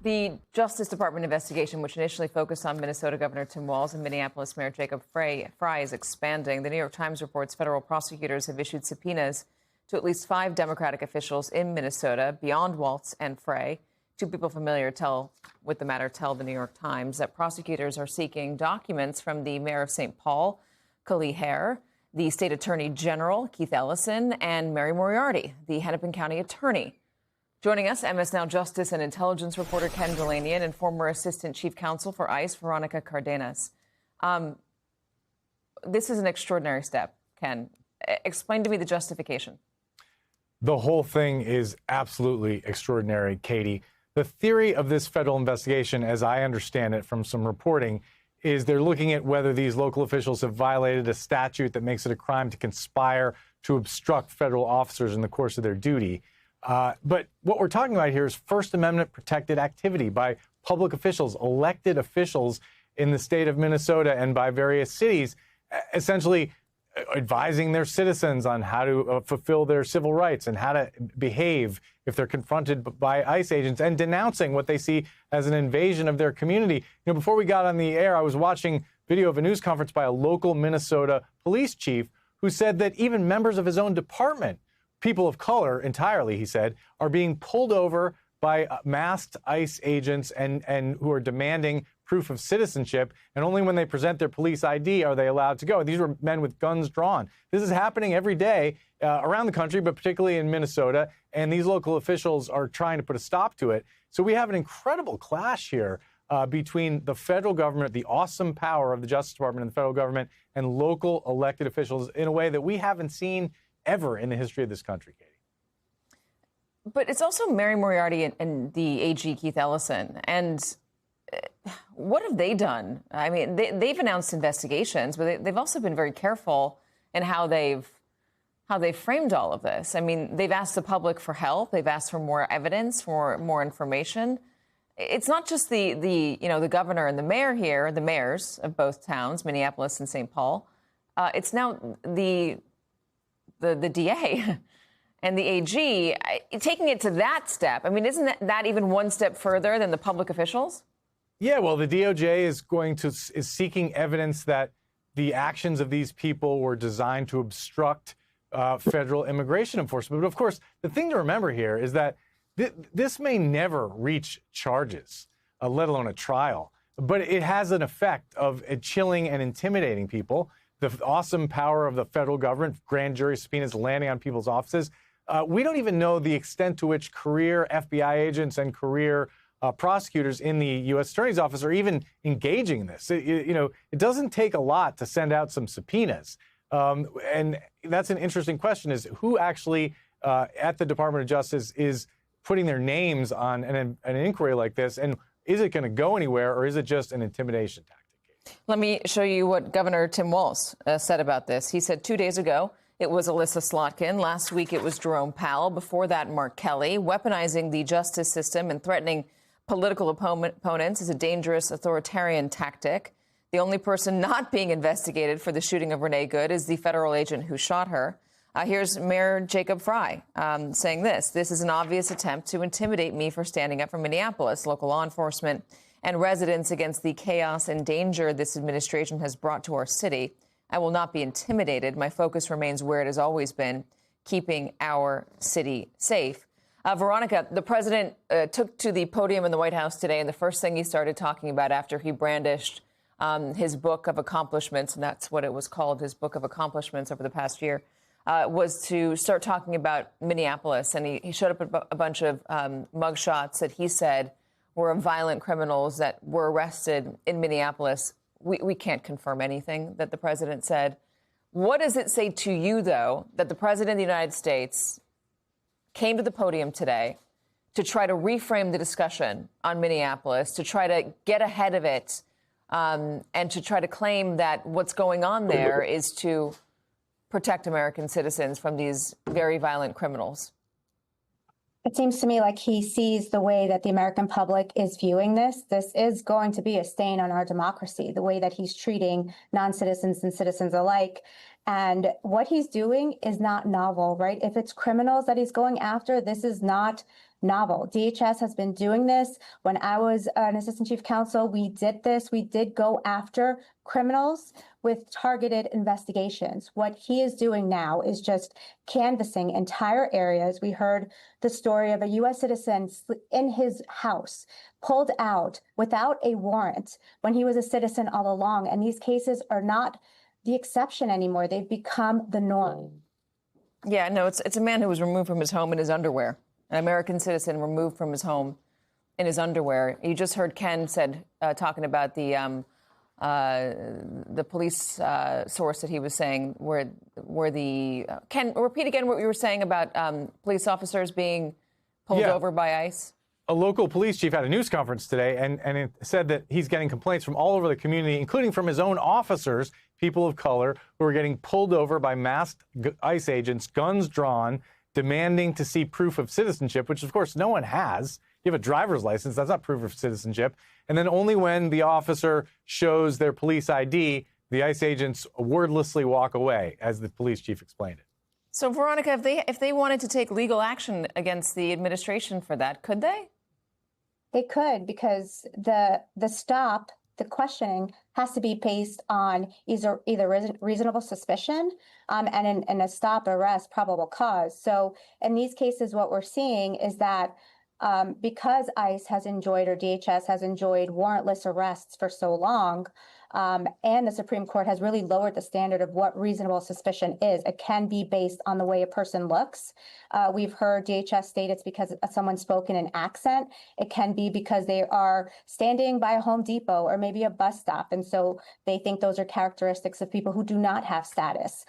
The Justice Department investigation, which initially focused on Minnesota Governor Tim Walz and Minneapolis Mayor Jacob Frey, is expanding. The New York Times reports federal prosecutors have issued subpoenas to at least 5 Democratic officials in Minnesota, beyond Walz and Frey. 2 people familiar with the matter tell the New York Times that prosecutors are seeking documents from the mayor of St. Paul, Kali Hare, the state attorney general, Keith Ellison, and Mary Moriarty, the Hennepin County attorney. Joining us, MS Now Justice and Intelligence reporter Ken Dilanian and former Assistant Chief Counsel for ICE, Veronica Cardenas. This is an extraordinary step, Ken. Explain to me the justification. The whole thing is absolutely extraordinary, Katie. The theory of this federal investigation, as I understand it from some reporting, is they're looking at whether these local officials have violated a statute that makes it a crime to conspire to obstruct federal officers in the course of their duty. But what we're talking about here is First Amendment protected activity by public officials, elected officials in the state of Minnesota and by various cities, essentially advising their citizens on how to fulfill their civil rights and how to behave if they're confronted by ICE agents, and denouncing what they see as an invasion of their community. You know, before we got on the air, I was watching video of a news conference by a local Minnesota police chief who said that even members of his own department, people of color entirely, he said, are being pulled over by masked ICE agents and who are demanding proof of citizenship, and only when they present their police ID are they allowed to go. And these were men with guns drawn. This is happening every day around the country, but particularly in Minnesota, and these local officials are trying to put a stop to it. So we have an incredible clash here between the federal government, the awesome power of the Justice Department and the federal government, and local elected officials in a way that we haven't seen ever in the history of this country, Katie. But it's also Mary Moriarty and the AG Keith Ellison. And what have they done? I mean, they've announced investigations, but they've also been very careful in how they've framed all of this. I mean, they've asked the public for help. They've asked for more evidence, for more information. It's not just the governor and the mayor here, the mayors of both towns, Minneapolis and St. Paul. It's now the DA and the AG taking it to that step. I mean, isn't that even one step further than the public officials? Yeah, well, the DOJ is seeking evidence that the actions of these people were designed to obstruct federal immigration enforcement. But of course, the thing to remember here is that this may never reach charges, let alone a trial. But it has an effect of chilling and intimidating people. The awesome power of the federal government, grand jury subpoenas landing on people's offices. We don't even know the extent to which career FBI agents and career prosecutors in the U.S. Attorney's Office are even engaging in this. It doesn't take a lot to send out some subpoenas. And that's an interesting question, is who actually at the Department of Justice is putting their names on an inquiry like this? And is it going to go anywhere, or is it just an intimidation tactic? Let me show you what Governor Tim Walz said about this. He said 2 days ago it was Alyssa Slotkin. Last week it was Jerome Powell. Before that, Mark Kelly. Weaponizing the justice system and threatening political opponents is a dangerous authoritarian tactic. The only person not being investigated for the shooting of Renee Good is the federal agent who shot her. Here's Mayor Jacob Frey saying this. This is an obvious attempt to intimidate me for standing up for Minneapolis, local law enforcement, and residents against the chaos and danger this administration has brought to our city. I will not be intimidated. My focus remains where it has always been, keeping our city safe. Veronica, the president took to the podium in the White House today, and the first thing he started talking about after he brandished his book of accomplishments, and that's what it was called, his book of accomplishments over the past year, was to start talking about Minneapolis. And he showed up a bunch of mugshots that he said were of violent criminals that were arrested in Minneapolis. We can't confirm anything that the president said. What does it say to you, though, that the president of the United States came to the podium today to try to reframe the discussion on Minneapolis, to try to get ahead of it, and to try to claim that what's going on there is to protect American citizens from these very violent criminals? It seems to me like he sees the way that the American public is viewing this. This is going to be a stain on our democracy, the way that he's treating non-citizens and citizens alike. And what he's doing is not novel, right? If it's criminals that he's going after, this is not novel. DHS has been doing this. When I was an assistant chief counsel, we did this. We did go after criminals with targeted investigations. What he is doing now is just canvassing entire areas. We heard the story of a U.S. citizen in his house, pulled out without a warrant when he was a citizen all along. And these cases are not the exception anymore. They've become the norm. Yeah, no, it's a man who was removed from his home in his underwear, an American citizen removed from his home in his underwear. You just heard Ken said talking about the police source that he was saying where the Ken, repeat again what you were saying about police officers being pulled over by ICE. A local police chief had a news conference today and it said that he's getting complaints from all over the community, including from his own officers, people of color, who are getting pulled over by masked ICE agents, guns drawn, demanding to see proof of citizenship, which, of course, no one has. You have a driver's license. That's not proof of citizenship. And then only when the officer shows their police ID, the ICE agents wordlessly walk away, as the police chief explained it. So, Veronica, if they wanted to take legal action against the administration for that, could they? They could, because the questioning has to be based on either reasonable suspicion and in a stop, arrest, probable cause. So in these cases, what we're seeing is that because ICE has enjoyed, or DHS has enjoyed, warrantless arrests for so long, and the Supreme Court has really lowered the standard of what reasonable suspicion is. It can be based on the way a person looks. We've heard DHS state it's because someone spoke in an accent. It can be because they are standing by a Home Depot or maybe a bus stop, and so they think those are characteristics of people who do not have status.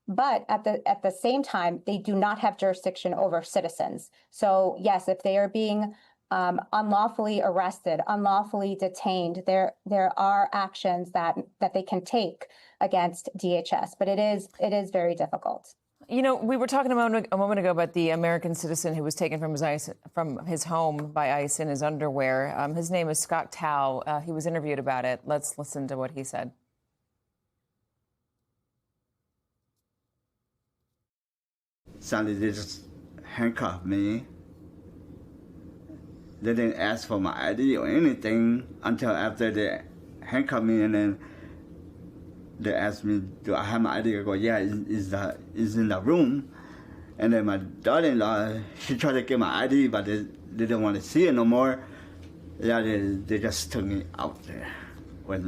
But at the same time, they do not have jurisdiction over citizens. So yes, if they are being unlawfully arrested, unlawfully detained, there are actions that they can take against DHS, but it is very difficult. You know, we were talking a moment ago about the American citizen who was taken from his home by ICE in his underwear. His name is Scott Tao. He was interviewed about it. Let's listen to what he said. Suddenly they just handcuffed me. They didn't ask for my ID or anything until after they handcuffed me, and then they asked me, "Do I have my ID?" I go, "Yeah, it's in the room." And then my daughter-in-law, she tried to get my ID, but they didn't want to see it no more. Yeah, they just took me out there with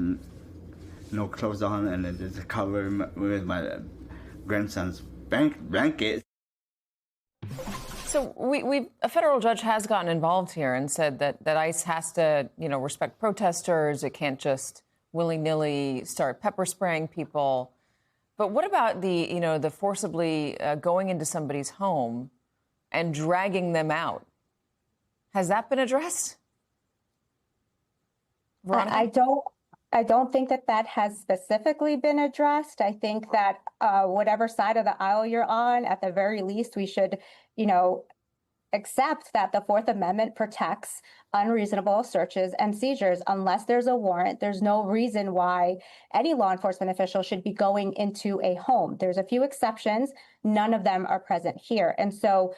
no clothes on, and then just covered with my grandson's blanket. So a federal judge has gotten involved here and said that ICE has to, respect protesters. It can't just willy-nilly start pepper spraying people. But what about the forcibly going into somebody's home and dragging them out? Has that been addressed? Veronica? I don't think that has specifically been addressed. I think that whatever side of the aisle you're on, at the very least, we should, accept that the Fourth Amendment protects unreasonable searches and seizures. Unless there's a warrant, there's no reason why any law enforcement official should be going into a home. There's a few exceptions. None of them are present here. And so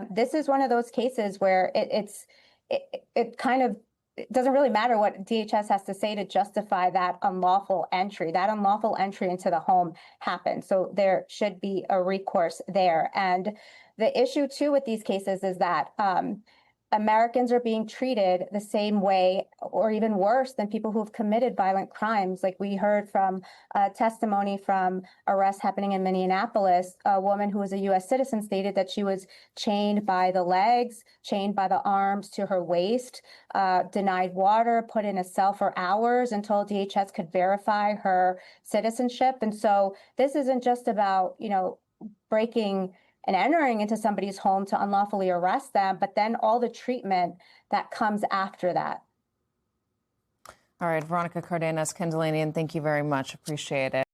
this is one of those cases where it kind of, it doesn't really matter what DHS has to say to justify that unlawful entry. That unlawful entry into the home happened. So there should be a recourse there. And the issue, too, with these cases is that Americans are being treated the same way or even worse than people who have committed violent crimes. Like we heard from testimony from arrests happening in Minneapolis, a woman who was a U.S. citizen stated that she was chained by the legs, chained by the arms to her waist, denied water, put in a cell for hours until DHS could verify her citizenship. And so this isn't just about, breaking and entering into somebody's home to unlawfully arrest them, but then all the treatment that comes after that. All right, Veronica Cardenas, Ken Dilanian, thank you very much. Appreciate it.